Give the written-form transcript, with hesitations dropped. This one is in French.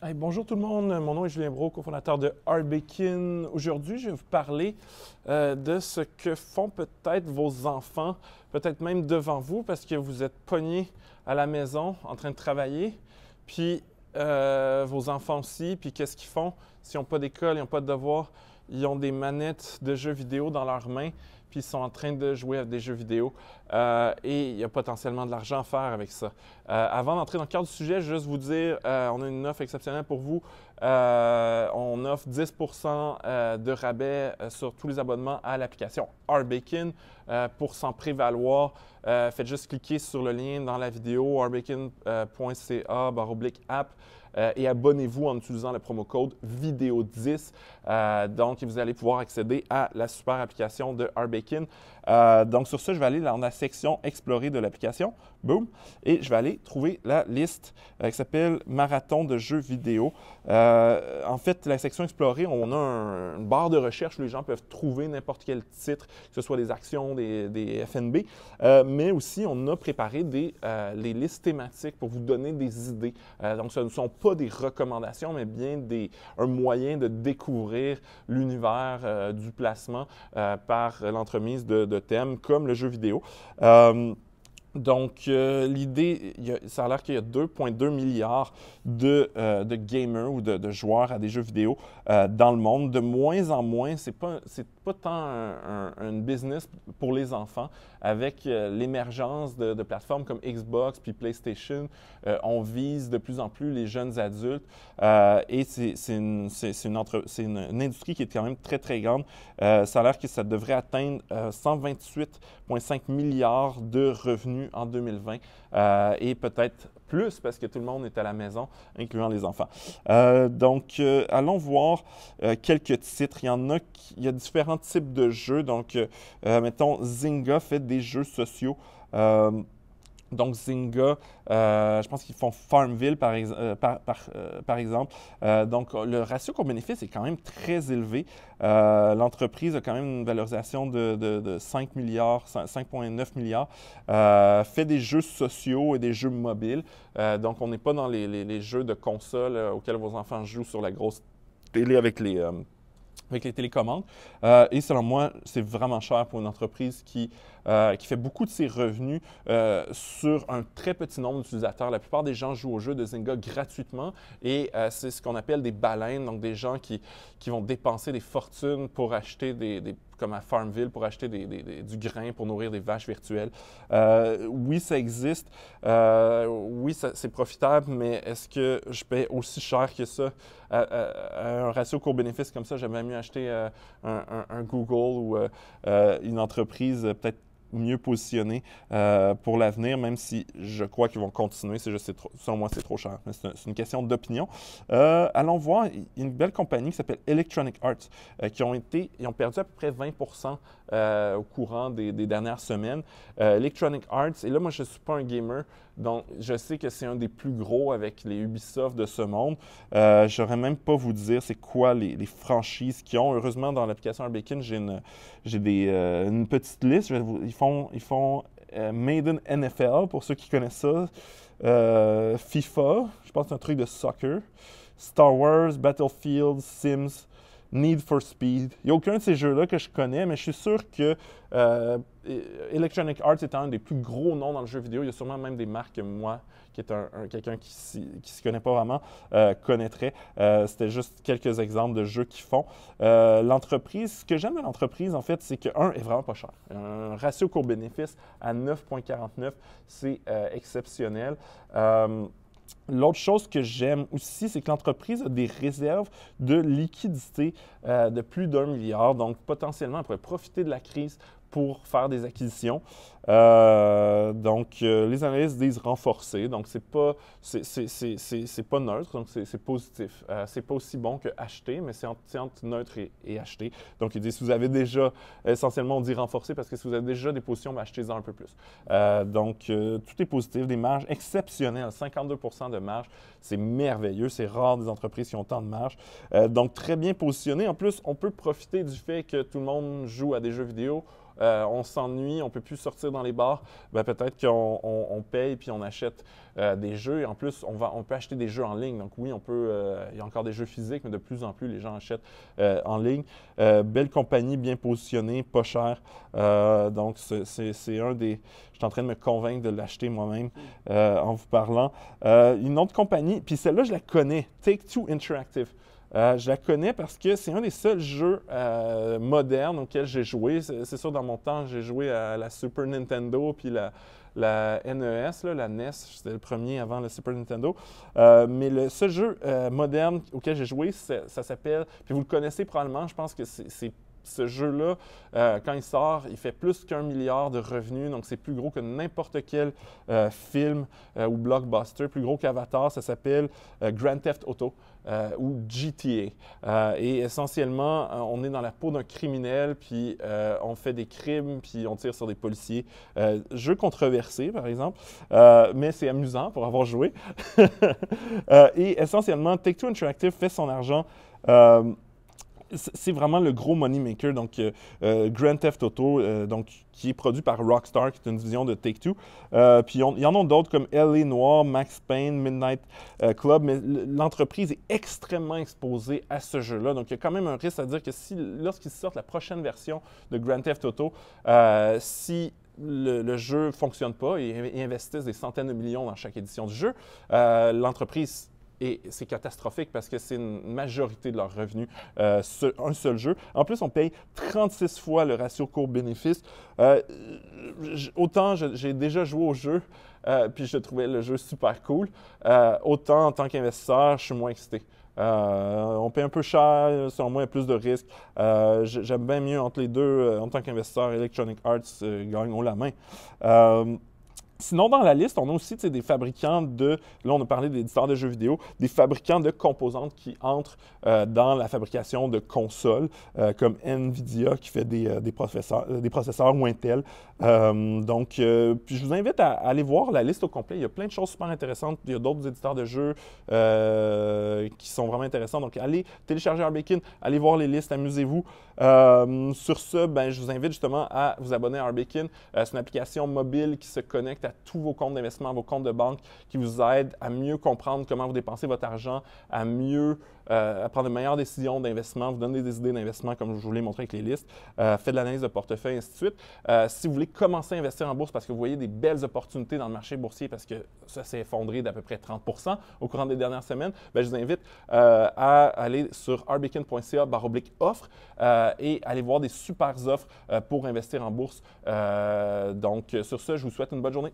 Hey, bonjour tout le monde, mon nom est Julien Brault, cofondateur de Arbekin. Aujourd'hui, je vais vous parler de ce que font peut-être vos enfants, peut-être même devant vous, parce que vous êtes pognés à la maison en train de travailler, puis vos enfants aussi, puis qu'est-ce qu'ils font? S'ils n'ont pas d'école, ils n'ont pas de devoirs, ils ont des manettes de jeux vidéo dans leurs mains, puis ils sont en train de jouer à des jeux vidéo. Et il y a potentiellement de l'argent à faire avec ça. Avant d'entrer dans le cœur du sujet, je veux juste vous dire, on a une offre exceptionnelle pour vous. On offre 10 de rabais sur tous les abonnements à l'application Arbekin. Pour s'en prévaloir, faites juste cliquer sur le lien dans la vidéo arbekin.ca/app. Et abonnez-vous en utilisant le promo code VIDEO10. Donc, vous allez pouvoir accéder à la super application de Arbekin. Donc, sur ça, je vais aller dans la section Explorer de l'application. Boom! Et je vais aller trouver la liste qui s'appelle Marathon de jeux vidéo. En fait, la section Explorer, on a une barre de recherche où les gens peuvent trouver n'importe quel titre, que ce soit des actions, des FNB, mais aussi on a préparé les listes thématiques pour vous donner des idées. Donc, ce ne sont pas des recommandations, mais bien un moyen de découvrir l'univers du placement par l'entremise de thèmes comme le jeu vidéo. Donc, l'idée, ça a l'air qu'il y a 2,2 milliards de gamers ou de joueurs à des jeux vidéo dans le monde. De moins en moins, c'est pas tant une business pour les enfants. Avec l'émergence de plateformes comme Xbox puis PlayStation, on vise de plus en plus les jeunes adultes et c'est une industrie qui est quand même très, très grande. Ça a l'air que ça devrait atteindre 128,5 milliards de revenus en 2020 et peut-être plus parce que tout le monde est à la maison, incluant les enfants. Donc, allons voir quelques titres. Il y a différents types de jeux. Donc, mettons, Zynga fait des jeux sociaux. Donc, Zynga, je pense qu'ils font Farmville, par exemple. Donc, le ratio coût-bénéfice est quand même très élevé. L'entreprise a quand même une valorisation de 5 milliards, 5,9 milliards. Fait des jeux sociaux et des jeux mobiles. Donc, on n'est pas dans les jeux de console auxquels vos enfants jouent sur la grosse télé avec les télécommandes. Et selon moi, c'est vraiment cher pour une entreprise qui fait beaucoup de ses revenus sur un très petit nombre d'utilisateurs. La plupart des gens jouent au jeu de Zynga gratuitement et c'est ce qu'on appelle des baleines, donc des gens qui vont dépenser des fortunes pour acheter comme à Farmville, pour acheter du grain pour nourrir des vaches virtuelles. Oui, ça existe. Oui, c'est profitable, mais est-ce que je paie aussi cher que ça? Un ratio coût-bénéfice comme ça, j'aimerais mieux acheter un Google ou une entreprise peut-être mieux positionnée pour l'avenir, même si je crois qu'ils vont continuer. C'est juste, selon moi, c'est trop cher. Mais c'est une question d'opinion. Allons voir, il y a une belle compagnie qui s'appelle Electronic Arts ils ont perdu à peu près 20 au courant des dernières semaines. Electronic Arts, et là, moi, je ne suis pas un gamer, donc je sais que c'est un des plus gros avec les Ubisoft de ce monde. Je ne saurais même pas vous dire c'est quoi les franchises qu'ils ont. Heureusement, dans l'application Arbekin, j'ai une petite liste. Ils font Maiden NFL, pour ceux qui connaissent ça. FIFA, je pense que c'est un truc de soccer. Star Wars, Battlefield, Sims, Need for Speed. Il n'y a aucun de ces jeux-là que je connais, mais je suis sûr que Electronic Arts est un des plus gros noms dans le jeu vidéo. Il y a sûrement même des marques que moi, qui est quelqu'un qui ne s'y connaît pas vraiment, connaîtrait. C'était juste quelques exemples de jeux qu'ils font. Ce que j'aime de l'entreprise, en fait, c'est que, est vraiment pas cher. Un ratio coût-bénéfice à 9,49, c'est exceptionnel. L'autre chose que j'aime aussi, c'est que l'entreprise a des réserves de liquidité de plus d'1 milliard. Donc, potentiellement, elle pourrait profiter de la crise pour faire des acquisitions. Les analystes disent renforcer. Donc, c'est pas neutre, donc c'est positif. C'est pas aussi bon que acheter, mais c'est entre neutre et acheter. Donc, ils disent, si vous avez déjà, essentiellement, on dit renforcer parce que si vous avez déjà des positions, achetez-en un peu plus. Tout est positif. Des marges exceptionnelles, 52 de marge. C'est merveilleux. C'est rare des entreprises qui ont tant de marge. Donc, très bien positionné. En plus, on peut profiter du fait que tout le monde joue à des jeux vidéo on s'ennuie, on ne peut plus sortir dans les bars, ben, peut-être qu'on paye puis on achète des jeux. Et en plus, on peut acheter des jeux en ligne. Donc oui, il y a encore des jeux physiques, mais de plus en plus, les gens achètent en ligne. Belle compagnie, bien positionnée, pas cher. Donc c'est un des... Je suis en train de me convaincre de l'acheter moi-même en vous parlant. Une autre compagnie, puis celle-là, je la connais, Take-Two Interactive. Je la connais parce que c'est un des seuls jeux modernes auxquels j'ai joué. C'est sûr, dans mon temps, j'ai joué à la Super Nintendo puis la NES, là, la NES, c'était le premier avant le Super Nintendo. Mais le seul jeu moderne auquel j'ai joué, ça s'appelle, puis vous le connaissez probablement, je pense que c'est ce jeu-là, quand il sort, il fait plus qu'1 milliard de revenus, donc c'est plus gros que n'importe quel film ou blockbuster, plus gros qu'Avatar. Ça s'appelle Grand Theft Auto ou GTA. Et essentiellement, on est dans la peau d'un criminel, puis on fait des crimes, puis on tire sur des policiers. Jeu controversé, par exemple, mais c'est amusant pour avoir joué. Et essentiellement, Take-Two Interactive fait son argent. C'est vraiment le gros money maker, donc Grand Theft Auto, donc, qui est produit par Rockstar, qui est une division de Take-Two. Puis il y en a d'autres comme L.A. Noire, Max Payne, Midnight Club, mais l'entreprise est extrêmement exposée à ce jeu-là. Donc il y a quand même un risque à dire que lorsqu'ils sortent la prochaine version de Grand Theft Auto, si le jeu ne fonctionne pas et investissent des centaines de millions dans chaque édition du jeu, l'entreprise... Et c'est catastrophique parce que c'est une majorité de leurs revenus, un seul jeu. En plus, on paye 36 fois le ratio court-bénéfice. Autant j'ai déjà joué au jeu, puis je trouvais le jeu super cool, autant en tant qu'investisseur, je suis moins excité. On paye un peu cher, selon moi, il y a plus de risques. J'aime bien mieux entre les deux. En tant qu'investisseur, Electronic Arts gagne haut la main. Sinon, dans la liste, on a aussi des fabricants de, là on a parlé d'éditeurs de jeux vidéo, des fabricants de composantes qui entrent dans la fabrication de consoles, comme NVIDIA qui fait des processeurs ou Intel. Puis je vous invite à aller voir la liste au complet. Il y a plein de choses super intéressantes. Il y a d'autres éditeurs de jeux qui sont vraiment intéressants. Donc, allez télécharger Arbekin, allez voir les listes, amusez-vous. Sur ce, ben, je vous invite justement à vous abonner à Arbekin. C'est une application mobile qui se connecte à tous vos comptes d'investissement, vos comptes de banque, qui vous aide à mieux comprendre comment vous dépensez votre argent, à prendre de meilleures décisions d'investissement, vous donner des idées d'investissement comme je vous l'ai montré avec les listes, faites de l'analyse de portefeuille, et ainsi de suite. Si vous voulez commencer à investir en bourse parce que vous voyez des belles opportunités dans le marché boursier parce que ça s'est effondré d'à peu près 30 % au courant des dernières semaines, bien, je vous invite à aller sur arbekin.ca/offre et aller voir des super offres pour investir en bourse. Donc, sur ce, je vous souhaite une bonne journée.